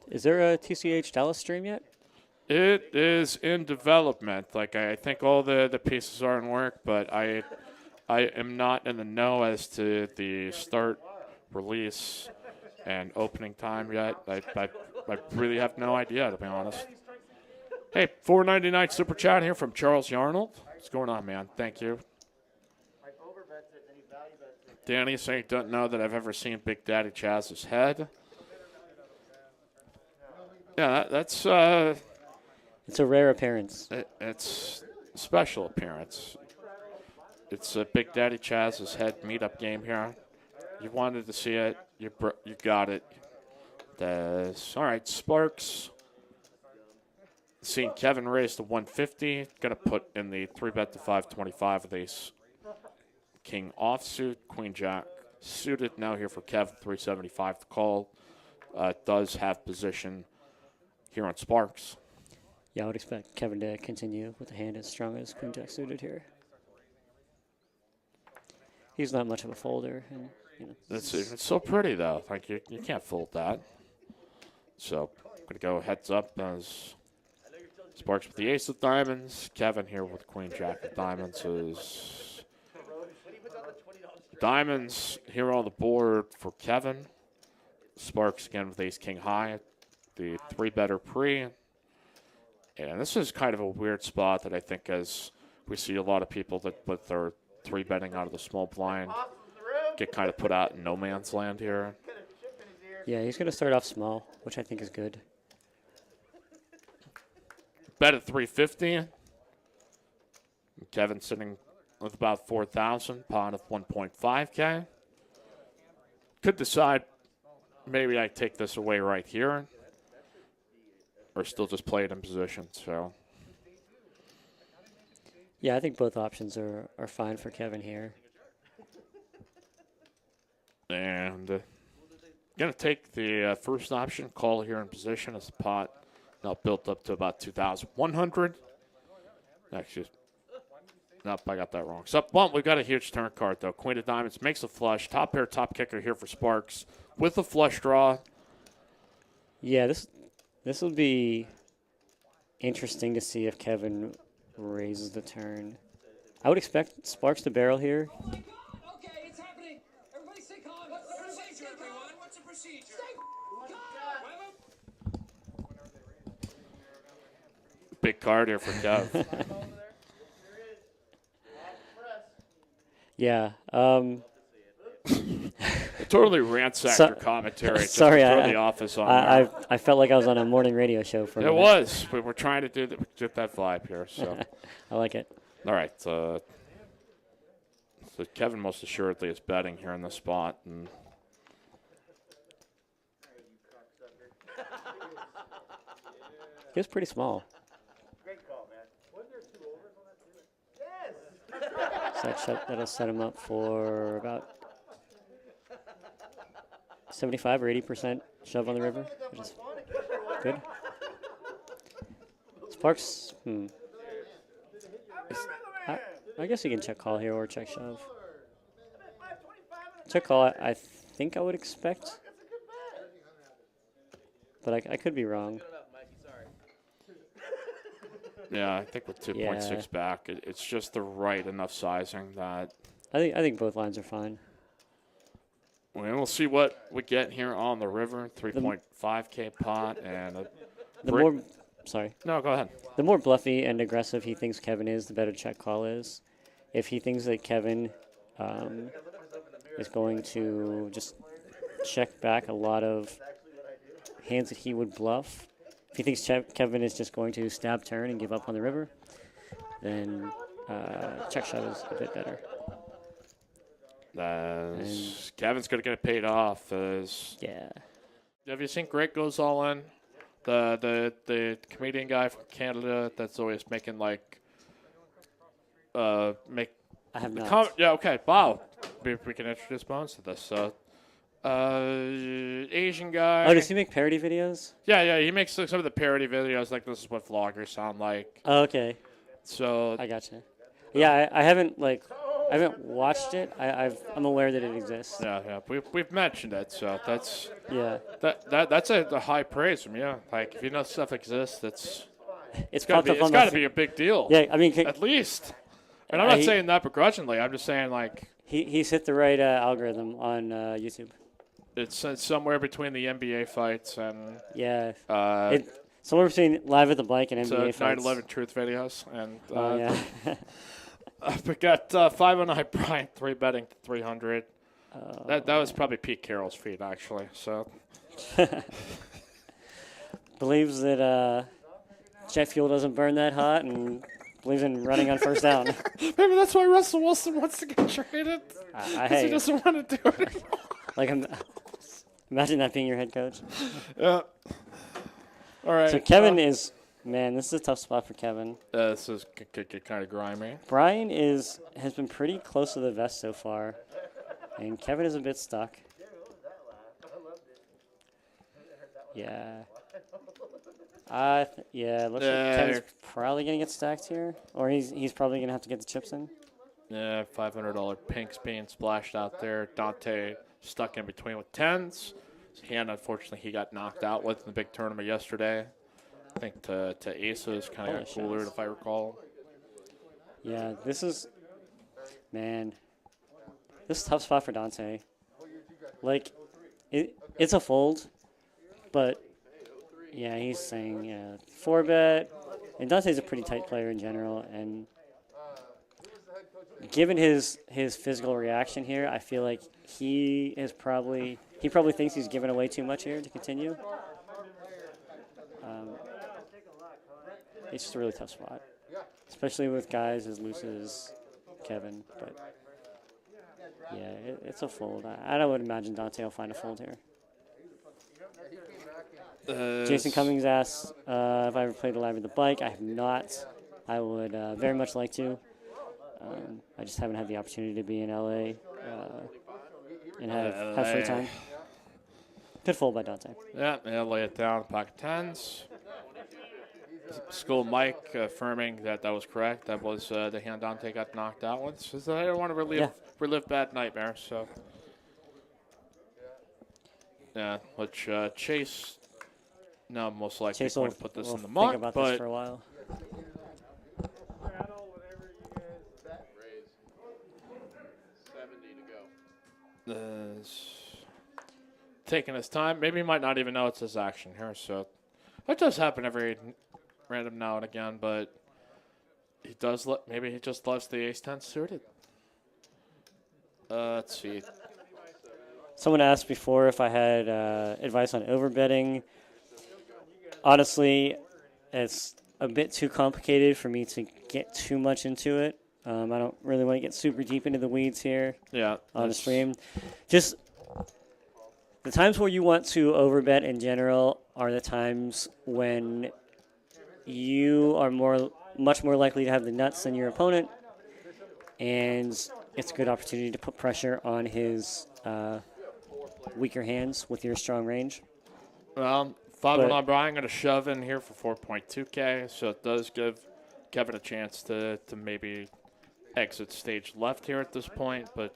Is there a TCH Dallas stream yet? It is in development. Like I think all the pieces are in work, but I am not in the know as to the start, release, and opening time yet. I really have no idea, to be honest. Hey, 4.99 super chat here from Charles Yarnold. What's going on, man? Thank you. Danny saying don't know that I've ever seen Big Daddy Chaz's head. Yeah, that's It's a rare appearance. it's a special appearance. It's a Big Daddy Chaz's head meetup game here. You wanted to see it, you got it. All right, Sparks. Seeing Kevin raise to 150. Gonna put in the 3-bet to 525 with ace king offsuit, queen jack suited. Now here for Kev, 375 to call. Does have position here on Sparks. Yeah, I would expect Kevin to continue with the hand as strong as queen jack suited here. He's not much of a folder, and It's so pretty though. Like you can't fold that. So I'm gonna go heads up as Sparks with the ace of diamonds. Kevin here with queen jack of diamonds is diamonds here on the board for Kevin. Sparks again with ace king high. The 3-better pre. And this is kind of a weird spot that I think as we see a lot of people that with their 3-betting out of the small blind get kind of put out in no man's land here. yeah, he's going to start off small, which I think is good. Bet at 350. Kevin sitting with about 4,000, pot of 1.5K. Could decide maybe I take this away right here or still just play it in position. So Yeah, I think both options are fine for Kevin here. and going to take the first option, call here in position as the pot now built up to about 2,100. Actually, nope, I got that wrong. So, well, we've got a huge turn card, though. Queen of diamonds makes a flush. Top pair, top kicker here for Sparks with a flush draw. Yeah, this will be interesting to see if Kevin raises the turn. I would expect Sparks to barrel here. Okay, it's happening. Everybody stay calm. What's the procedure, everyone? What's the procedure? Stay calm. Big card here for Kev. Yeah. Totally ransacked your commentary. Just Sorry, to throw the office on there. I felt like I was on a morning radio show for a It minute. was. We were trying to get that vibe here. So, I like it. all right. So Kevin most assuredly is betting here in this spot, and He was pretty small. So that'll set him up for about 75 or 80% shove on the river, which is good. Sparks, I guess you can check call here or check shove. Check call, I think I would expect, but I could be wrong. yeah, I think with 2.6 back, it's just the right enough sizing that I think both lines are fine. we'll see what we get here on the river. 3.5K pot and a The brick. more, sorry. No, go ahead. The more bluffy and aggressive he thinks Kevin is, the better check call is. If he thinks that Kevin is going to just check back a lot of hands that he would bluff, if he thinks Kevin is just going to stab turn and give up on the river, then check shove is a bit better. Kevin's going to get paid off. Yeah. Have you seen Greg Goes All In? The comedian guy from Canada that's always making make. I have not. Yeah, okay. Wow. We can introduce Bones to this. Asian guy. Oh, does he make parody videos? Yeah. He makes some of the parody videos. Like this is what vloggers sound like. Oh, okay. So I gotcha. Yeah, I haven't I haven't watched it. I'm aware that it exists. Yeah. We've mentioned it, so that's Yeah, that's a high praise from you. Like if you know stuff exists, it's gotta popped up it's on got my. to be a big deal. Yeah, I mean, At least. And I'm not he, saying that begrudgingly. I'm just saying like he's hit the right algorithm on YouTube. it's somewhere between the NBA fights and Yeah, uh, somewhere between Live at the Bike and NBA fights. 9/11 truth videos. And Oh yeah. we got 509 Bryant 3 betting 300. That was probably Pete Carroll's feat actually. So Believes that jet fuel doesn't burn that hot and believes in running on first down. maybe that's why Russell Wilson wants to get traded. Because he Hey, doesn't want to do it anymore. like imagine that being your head coach. Yeah. All right. So Kevin is, man, this is a tough spot for Kevin. This is kind of grimy. Brian has been pretty close to the vest so far, and Kevin is a bit stuck. Yeah. Looks like Kevin's probably gonna get stacked here, or he's probably gonna have to get the chips in. Yeah, $500 pinks being splashed out there. Dante stuck in between with tens. His hand, unfortunately, he got knocked out with in the big tournament yesterday. I think to aces kind of got Holy cooler, shots. if I recall. Yeah, this is a tough spot for Dante. Like, it's a fold, but yeah, he's saying 4-bet, and Dante's a pretty tight player in general, and given his physical reaction here, I feel like he probably thinks he's given away too much here to continue. It's just a really tough spot, especially with guys as loose as Kevin. But yeah, it's a fold. I would imagine Dante will find a fold here. Jason Cummings asks if I ever played Live at the Bike. I have not. I would very much like to. I just haven't had the opportunity to be in LA and have free time. Good fold by Dante. Yeah, lay it down, pocket tens. School Mike affirming that was correct. That was the hand Dante got knocked out with. So I don't want to relive bad nightmares. So yeah, which Chase now most likely going to put this in the muck. Think about this for a while. Taking his time. Maybe he might not even know it's his action here. So that does happen every random now and again, but he does. Maybe he just loves the ace-10 suited. Let's see. Someone asked before if I had advice on overbetting. Honestly, it's a bit too complicated for me to get too much into it. I don't really want to get super deep into the weeds here on the stream. Just the times where you want to overbet in general are the times when you are much more likely to have the nuts than your opponent, and it's a good opportunity to put pressure on his weaker hands with your strong range. Well, 5-1 Brian going to shove in here for 4.2K, so it does give Kevin a chance to maybe exit stage left here at this point, but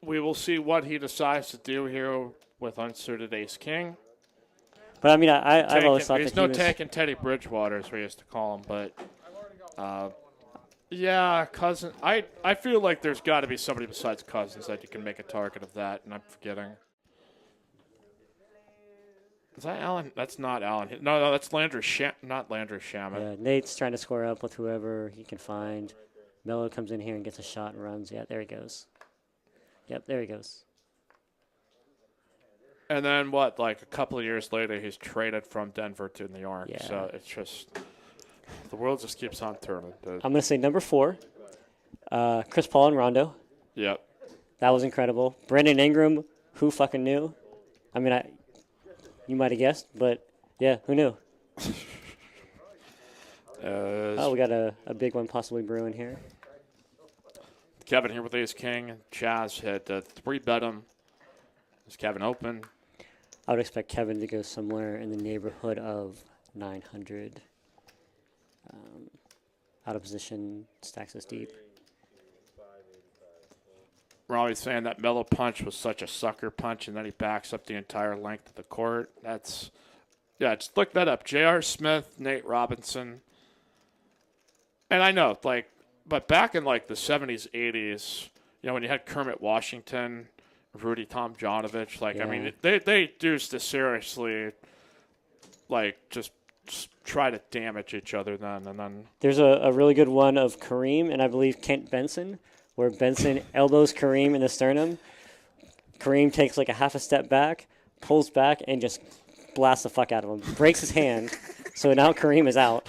we will see what he decides to do here with unsuited ace-king. But I mean, I've always thought he's that he was taking Teddy Bridgewater, as we used to call him, but yeah, Cousins. I feel like there's got to be somebody besides Cousins that you can make a target of that, and I'm forgetting. Is that Allen? That's not Allen. No, that's Landry not Landry Shamet. Yeah, Nate's trying to square up with whoever he can find. Melo comes in here and gets a shot and runs. Yeah, there he goes. Yep, there he goes. And then what? Like a couple of years later, he's traded from Denver to New York. Yeah. So it's just the world just keeps on turning. I'm going to say number 4, Chris Paul and Rondo. Yep. That was incredible. Brandon Ingram, who fucking knew? I mean, you might have guessed, but yeah, who knew? We got a big one possibly brewing here. Kevin here with ace king. Chaz had 3-bet him. Is Kevin open? I would expect Kevin to go somewhere in the neighborhood of 900. Out of position, stacks us deep. we're always saying that mellow punch was such a sucker punch, and then he backs up the entire length of the court. That's, yeah, just look that up. J.R. Smith, Nate Robinson. And I know, like, but back in, like, the 70s, 80s, you know, when you had Kermit Washington, Rudy Tomjanovich, like, Yeah. I mean, they used to seriously, like, just try to damage each other then, and then. There's a really good one of Kareem and I believe Kent Benson, where Benson elbows Kareem in the sternum. Kareem takes like a half a step back, pulls back, and just blasts the fuck out of him. Breaks his hand, so now Kareem is out.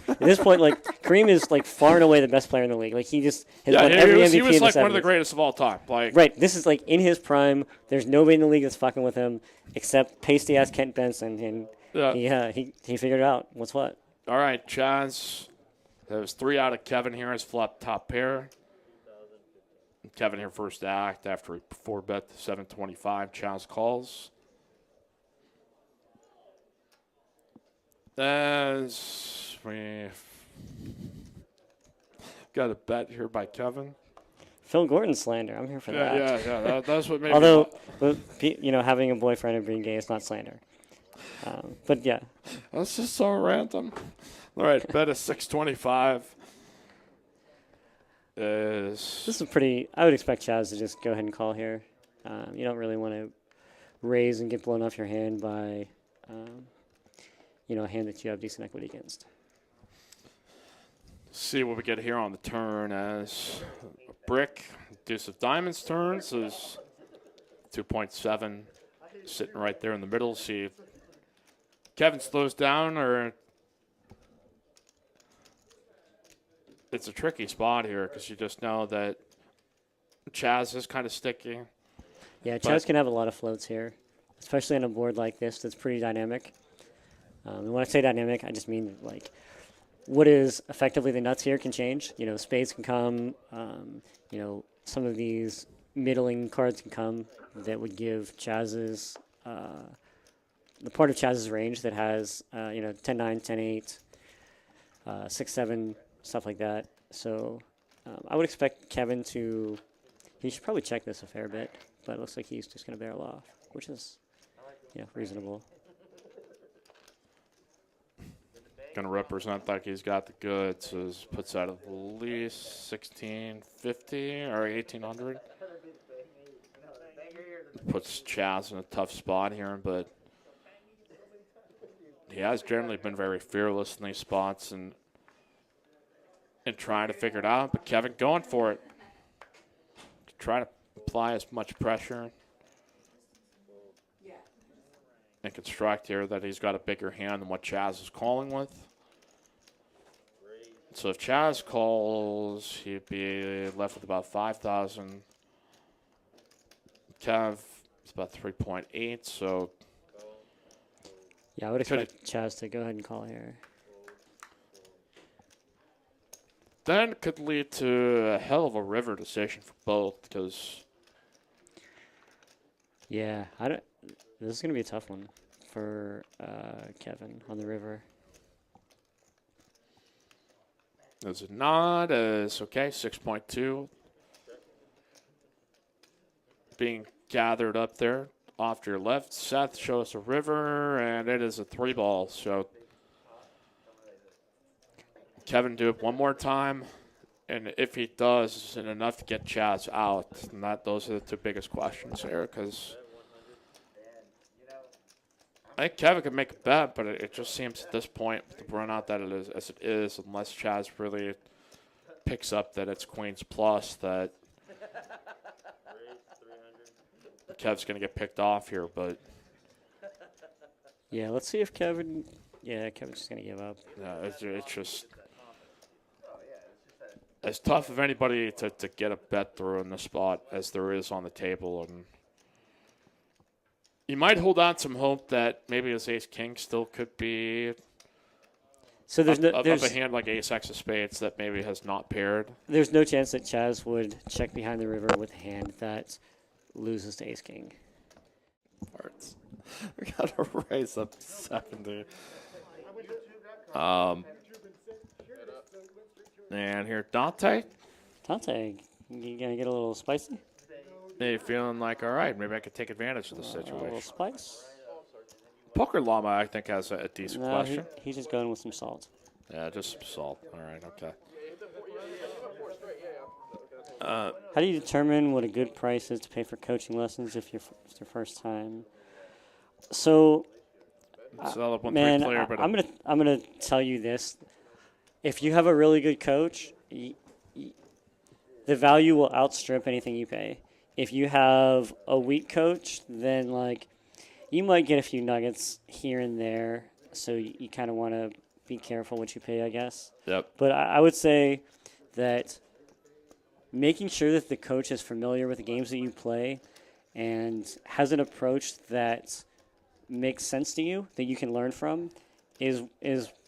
At this point, like, Kareem is like far and away the best player in the league. Like, he just has won every MVP he was in like the one of the 70s. greatest of all time. Like, Right, this is like in his prime. There's nobody in the league that's fucking with him except pasty ass Kent Benson, and he figured out what's what. All right, Chaz. That was 3 out of Kevin here. His flop top pair. Kevin here first act after he 4-bet the 725. Chaz calls. As we got a bet here by Kevin. Phil Gordon slander. I'm here for that. Yeah. That's what made Although, me. you know, having a boyfriend and being gay is not slander. But yeah, That's just so random. All right, bet is 625. this is pretty. I would expect Chaz to just go ahead and call here. You don't really want to raise and get blown off your hand by, you know, a hand that you have decent equity against. See what we get here on the turn as brick. Deuce of diamonds turns is 2.7, sitting right there in the middle. See if Kevin slows down, or it's a tricky spot here because you just know that Chaz is kind of sticky. Yeah, Chaz can have a lot of floats here, especially on a board like this that's pretty dynamic. And when I say dynamic, I just mean like what is effectively the nuts here can change. You know, spades can come. You know, some of these middling cards can come that would give Chaz's the part of Chaz's range that has you know 10-9, 10-8, 6-7, stuff like that. So I would expect Kevin to. He should probably check this a fair bit, but it looks like he's just going to barrel off, which is reasonable. Going to represent like he's got the goods. So puts out at least 1650 or 1800. Puts Chaz in a tough spot here, but he has generally been very fearless in these spots and trying to figure it out. But Kevin going for it to try to apply as much pressure and construct here that he's got a bigger hand than what Chaz is calling with. So if Chaz calls, he'd be left with about 5,000. Kev is about 3.8, so Yeah, I would expect Chaz to go ahead and call here. then it could lead to a hell of a river decision for both because Yeah, this is going to be a tough one for Kevin on the river. there's a nod as okay, 6.2 being gathered up there off to your left. Seth shows a river, and it is a 3-ball. So Kevin do it one more time, and if he does, is it enough to get Chaz out? And those are the two biggest questions here, because I think Kevin could make a bet, but it just seems at this point, with the run out that it is as it is, unless Chaz really picks up that it's Queens plus, that Kev's going to get picked off here. But Yeah, let's see if Kevin. Yeah, Kevin's just going to give up. it's just as tough of anybody to get a bet through in the spot as there is on the table. And you might hold on some hope that maybe his ace-king still could be So there's of a hand like ace-x of spades that maybe has not paired. there's no chance that Chaz would check behind the river with a hand that loses to ace king. Parts. We got to raise up to 70. And here, Dante. Dante You gonna get a little spicy? Maybe feeling like, all right, maybe I could take advantage of the A little situation. spice? Poker Llama, I think, has a decent No, question. he's just going with some salt. Yeah, just some salt. All right, okay. How do you determine what a good price is to pay for coaching lessons if it's your first time? So, So one man, player, but I'm gonna tell you this: if you have a really good coach, the value will outstrip anything you pay. If you have a weak coach, then like you might get a few nuggets here and there. So you kind of want to be careful what you pay, I guess. Yep. But I would say that making sure that the coach is familiar with the games that you play and has an approach that makes sense to you, that you can learn from, is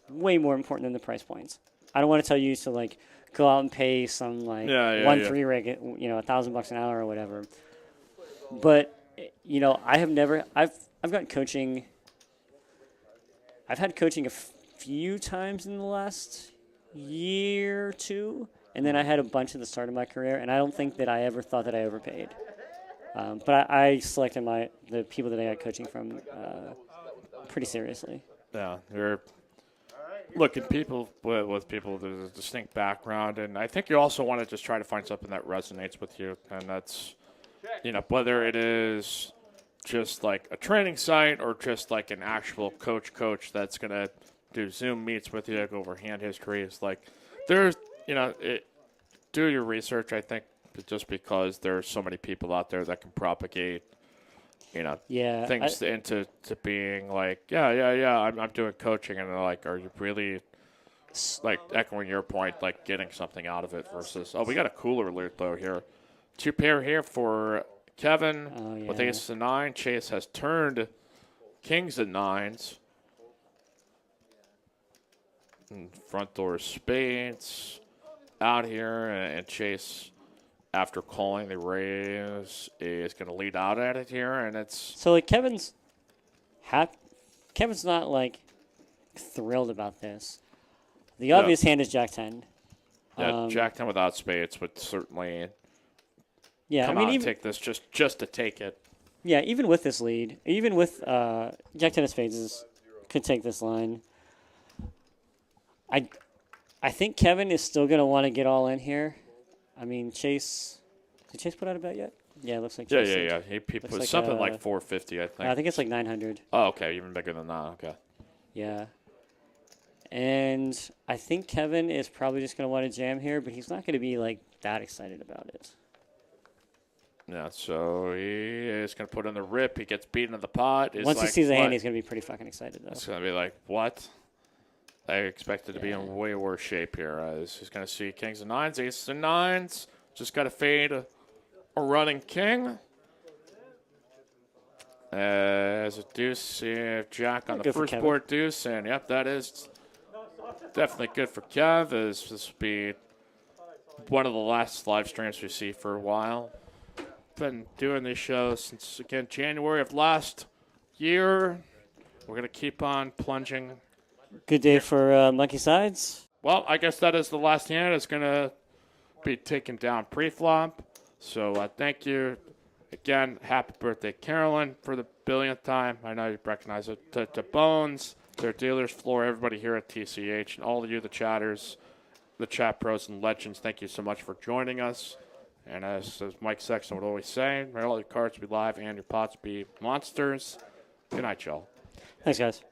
way more important than the price points. I don't want to tell you to like go out and pay some like Yeah. 3 rig, $1,000 an hour or whatever. But I've gotten coaching. I've had coaching a few times in the last year or two, and then I had a bunch at the start of my career, and I don't think that I ever thought that I overpaid. But I selected the people that I got coaching from pretty seriously. Yeah, they're looking people with people with a distinct background, and I think you also want to just try to find something that resonates with you, and that's whether it is just like a training site or just like an actual coach that's gonna do Zoom meets with you, go over hand histories. Like there's do your research. I think just because there's so many people out there that can propagate things into being like, I'm doing coaching, and they're like, are you really, like, echoing your point, like, getting something out of it versus, we got a cooler alert, though, here. 2 pair here for Kevin with ace and 9. Chase has turned kings and 9s. And front door spades out here, and Chase, after calling the raise, is going to lead out at it here, and it's So like Kevin's not like thrilled about this. The obvious hand is Jack 10. Jack 10 without spades would certainly Yeah, even take this just to take it. Yeah, even with this lead, even with Jack 10 of spades could take this line. I think Kevin is still going to want to get all in here. I mean, Chase. Did Chase put out a bet yet? Yeah, it looks like Chase did. Yeah. He put like something like 450, I think. I think it's like 900. Oh, okay, even bigger than that. Okay. Yeah. And I think Kevin is probably just going to want to jam here, but he's not going to be like that excited about it. Yeah, so he is going to put in the rip. He gets beaten in the pot. Once he sees the hand, he's going to be pretty fucking excited, though. It's going to be like, what? I expected to be in way worse shape here. He's going to see kings and 9s, aces and 9s. Just got to fade a running king. As a deuce, Jack on the first board deuce. And, yep, that is definitely good for Kev. This will be one of the last live streams we see for a while. Been doing this show since, again, January of last year. We're going to keep on plunging. Good day for Monkey Sides. Well, I guess that is the last hand. It's going to be taken down pre-flop. So thank you. Again, happy birthday, Carolyn, for the billionth time. I know you recognize it. To Bones, their dealers, Floor, everybody here at TCH, and all of you, the chatters, the chat pros and legends, thank you so much for joining us. And as Mike Sexton would always say, may all your cards be live and your pots be monsters. Good night, y'all. Thanks, guys.